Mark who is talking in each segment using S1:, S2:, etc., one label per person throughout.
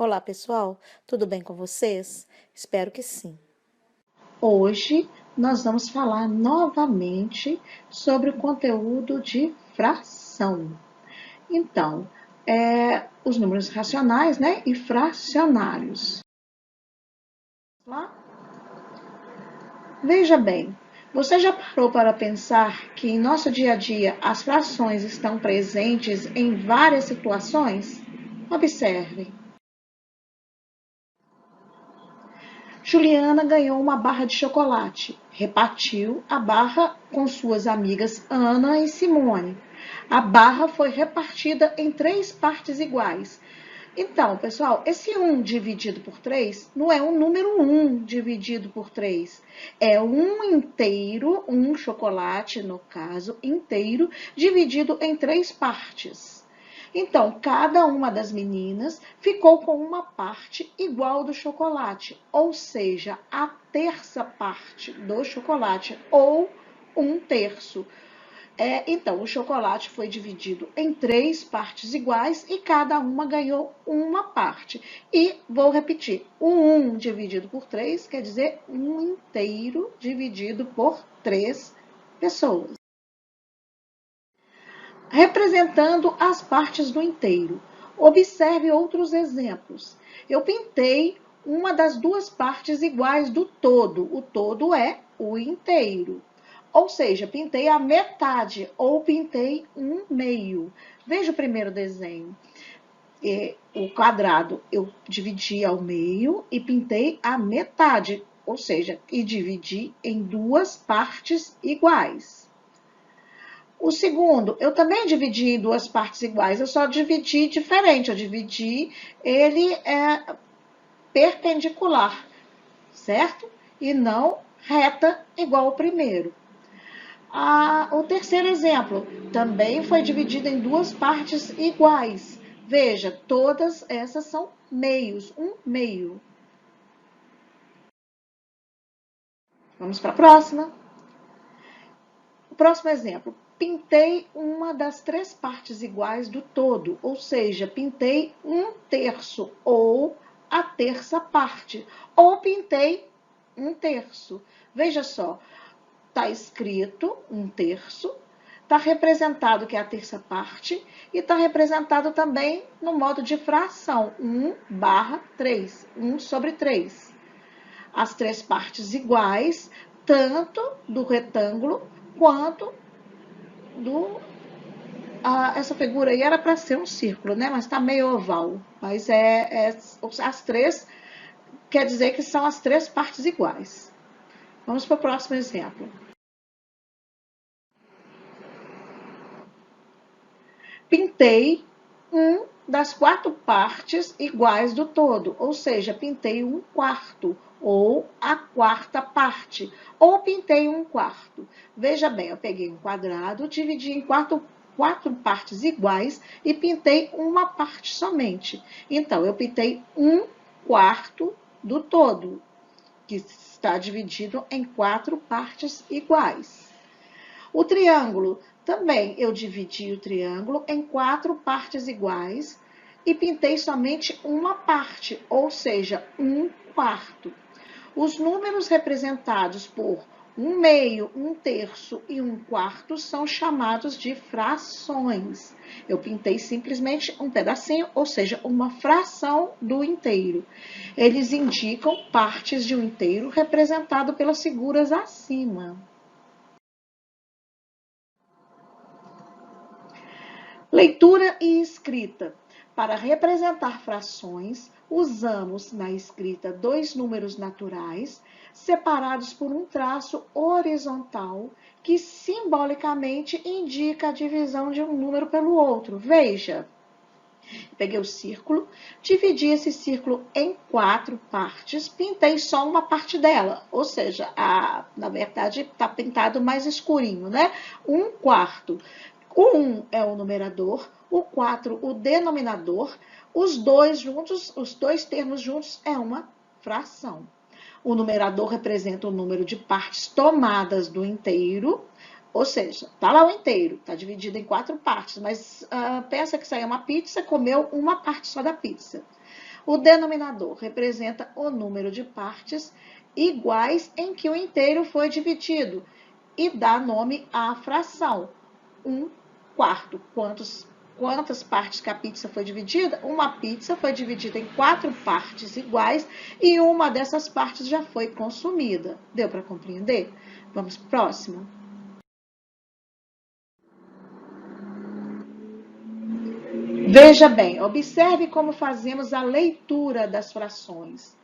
S1: Olá, pessoal, tudo bem com vocês? Espero que sim.
S2: Hoje nós vamos falar novamente sobre o conteúdo de fração. Então, os números racionais, né, e fracionários. Lá? Veja bem, você já parou para pensar que em nosso dia a dia as frações estão presentes em várias situações? Observe. Juliana ganhou uma barra de chocolate. Repartiu a barra com suas amigas Ana e Simone. A barra foi repartida em 3 partes iguais. Então, pessoal, esse 1 dividido por 3 não é um número 1 dividido por 3. É um inteiro, um chocolate, no caso, inteiro, dividido em 3 partes. Então, cada uma das meninas ficou com uma parte igual do chocolate, ou seja, a terça parte do chocolate, ou 1/3. Então, o chocolate foi dividido em 3 partes iguais e cada uma ganhou uma parte. E vou repetir: o 1 dividido por 3 quer dizer um inteiro dividido por 3 pessoas. Representando as partes do inteiro. Observe outros exemplos. Eu pintei uma das 2 partes iguais do todo. O todo é o inteiro. Ou seja, pintei a metade ou pintei um meio. Veja o primeiro desenho. O quadrado eu dividi ao meio e pintei a metade, ou seja, e dividi em 2 partes iguais. O segundo, eu também dividi em 2 partes iguais, eu só dividi diferente, eu dividi ele perpendicular, certo? E não reta igual ao primeiro. O terceiro exemplo também foi dividido em 2 partes iguais. Veja, todas essas são meios, um meio. Vamos para a próxima. O próximo exemplo. Pintei uma das 3 partes iguais do todo, ou seja, pintei 1/3 ou a terça parte, ou pintei 1/3. Veja só, está escrito 1/3, está representado que é a terça parte e está representado também no modo de fração, 1/3, 1/3. As 3 partes iguais, tanto do retângulo quanto essa figura aí era para ser um círculo, né? Mas está meio oval. Mas as 3 quer dizer que são as 3 partes iguais. Vamos para o próximo exemplo. Pintei das 4 partes iguais do todo, ou seja, pintei 1/4 ou a quarta parte, ou pintei 1/4. Veja bem, eu peguei um quadrado, dividi em 4 partes iguais e pintei uma parte somente. Então, eu pintei 1/4 do todo, que está dividido em 4 partes iguais. O triângulo, também eu dividi o triângulo em 4 partes iguais e pintei somente uma parte, ou seja, 1/4. Os números representados por 1/2, 1/3 e 1/4 são chamados de frações. Eu pintei simplesmente um pedacinho, ou seja, uma fração do inteiro. Eles indicam partes de um inteiro representado pelas figuras acima. Leitura e escrita. Para representar frações, usamos na escrita 2 números naturais, separados por um traço horizontal, que simbolicamente indica a divisão de um número pelo outro. Veja, peguei o círculo, dividi esse círculo em 4 partes, pintei só uma parte dela, ou seja, na verdade está pintado mais escurinho, né? 1/4. O 1 é o numerador, o 4 o denominador, os dois termos juntos é uma fração. O numerador representa o número de partes tomadas do inteiro, ou seja, está lá o inteiro, está dividido em 4 partes, mas pensa que isso aí é uma pizza, comeu uma parte só da pizza. O denominador representa o número de partes iguais em que o inteiro foi dividido e dá nome à fração. 1/4. Quantas partes que a pizza foi dividida? Uma pizza foi dividida em 4 partes iguais e uma dessas partes já foi consumida. Deu para compreender? Vamos para o próximo. Veja bem, observe como fazemos a leitura das frações.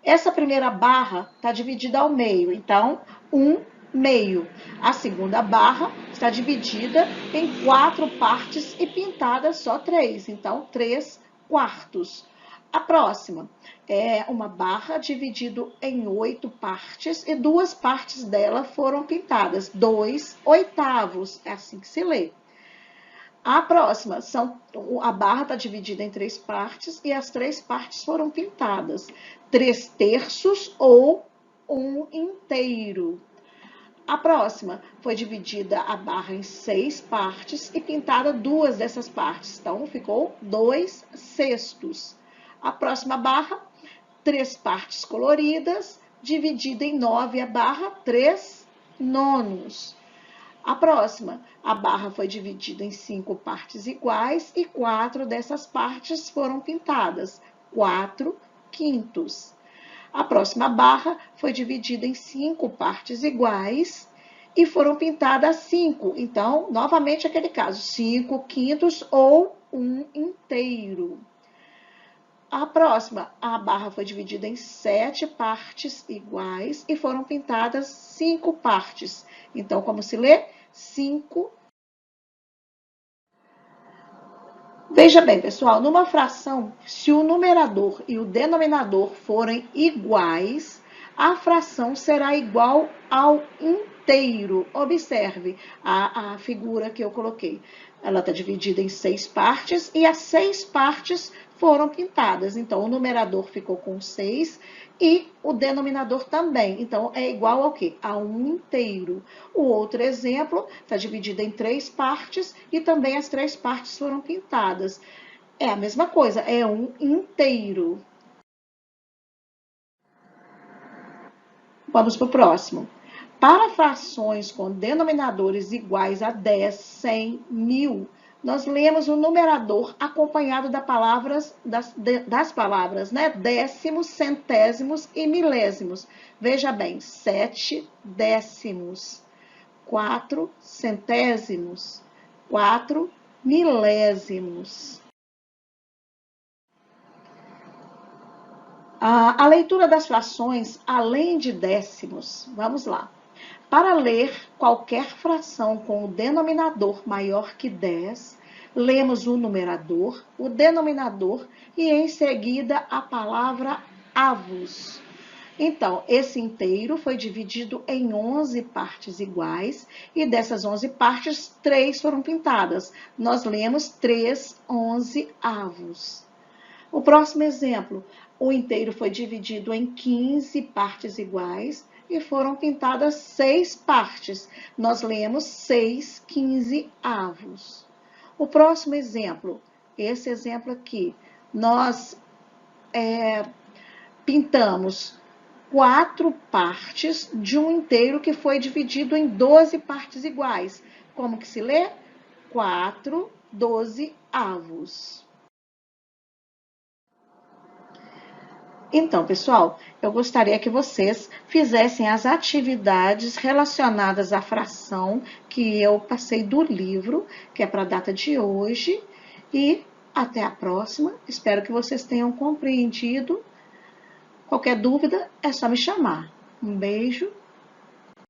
S2: Essa primeira barra está dividida ao meio, então, 1/2. A segunda barra está dividida em 4 partes e pintada só 3, então, 3/4. A próxima é uma barra dividida em 8 partes e 2 partes dela foram pintadas, 2/8, é assim que se lê. A próxima, a barra está dividida em 3 partes e as 3 partes foram pintadas. 3/3 ou 1/2. A próxima foi dividida a barra em 6 partes e pintada 2 dessas partes. Então, ficou 2/6. A próxima barra, 3 partes coloridas, dividida em 9 a barra, 3/9. A próxima, a barra foi dividida em 5 partes iguais e 4 dessas partes foram pintadas, 4/5. A próxima barra foi dividida em 5 partes iguais e foram pintadas 5. Então, novamente aquele caso, 5/5 ou 1/2. A próxima, a barra foi dividida em 7 partes iguais e foram pintadas 5 partes. Então, como se lê? 5. Veja bem, pessoal, numa fração, se o numerador e o denominador forem iguais, a fração será igual ao inteiro. Observe a figura que eu coloquei. Ela está dividida em 6 partes e as 6 partes foram pintadas. Então, o numerador ficou com 6 e o denominador também. Então, é igual ao quê? A 1/2. O outro exemplo está dividido em 3 partes e também as 3 partes foram pintadas. É a mesma coisa, é 1/2. Vamos para o próximo. Para frações com denominadores iguais a 10, 100, 1000, nós lemos o numerador acompanhado das palavras, né? Décimos, centésimos e milésimos. Veja bem, 7 décimos, 4 centésimos, 4 milésimos. A leitura das frações, além de décimos, vamos lá. Para ler qualquer fração com o denominador maior que 10, lemos o numerador, o denominador e, em seguida, a palavra avos. Então, esse inteiro foi dividido em 11 partes iguais e dessas 11 partes, 3 foram pintadas. Nós lemos 3/11. O próximo exemplo, o inteiro foi dividido em 15 partes iguais e foram pintadas 6 partes. Nós lemos 6/15. O próximo exemplo, esse exemplo aqui, nós pintamos 4 partes de um inteiro que foi dividido em 12 partes iguais. Como que se lê? 4/12. Então, pessoal, eu gostaria que vocês fizessem as atividades relacionadas à fração que eu passei do livro, que é para a data de hoje. E até a próxima. Espero que vocês tenham compreendido. Qualquer dúvida, é só me chamar. Um beijo.